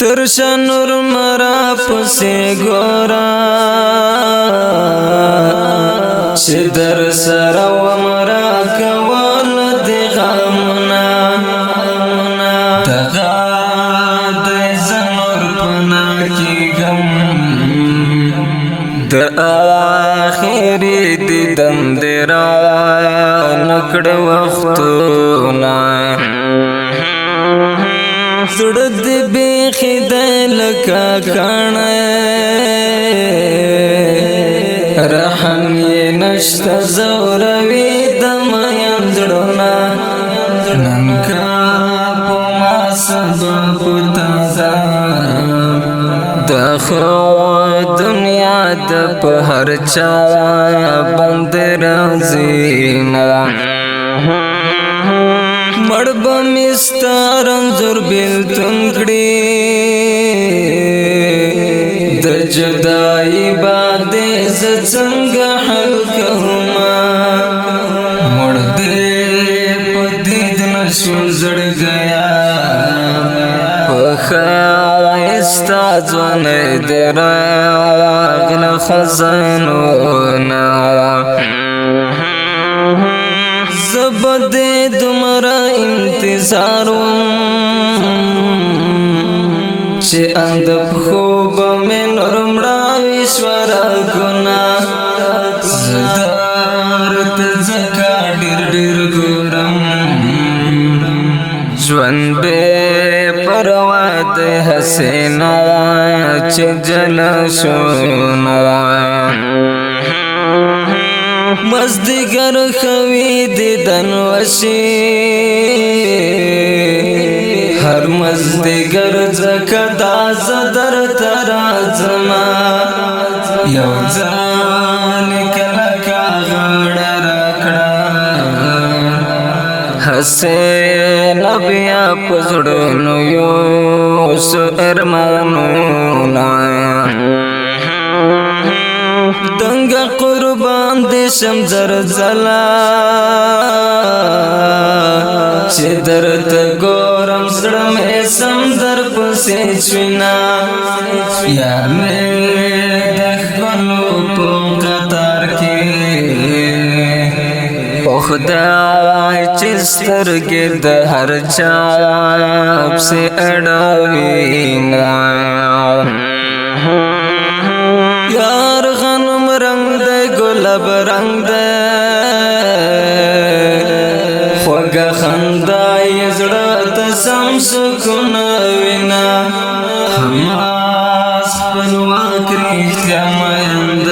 ترشا نور مرا پسې ګورا چې در سره و مرا کول د غمنا دغه د زنور پنا کې غم د اخرې د دم درا نکړ وختونه زړه دې بیخي د لکه کاڼه رحم یې نشته زوروي د مین زړونه نن کا په ما سبب تازه د خو دنیا د په هر چا بند راځي مړب مستار انظر بیلتون کړي د جدائی باندې ز څنګه حل کوما مړ دې په دې نشو زړ گیا په خایستا ځون دې راغل خزانو نا زبد دمرا انتظارم چې اند خوب مې نورمړا ویشورا ګنا زدار ته زکا ډېر ګورم ژوند به پروا د حسینا چې جل شونا مزدگر خوی دیدن وشی هر مزدگر زکدا زدر ترازما یو ځان کلکا غړ رکړه حسین بیا پزړونو یو سو ارمانونه دنګ قربان دې شم زلزلہ چې درته ګورم زړه مې سم در پسې شوینا یار مې د ښکلو په قطار کې په خدای چې سترګې د هر چا پسې اړوینا یار غنم رنگ دے گلاب رنگ دے خوگا خندائی زڑت سم سکون وینا حماس پنواک ریختیا مند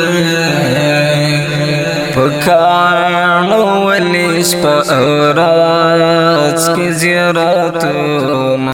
پکانو ولیش پا اوراز کی زیارتون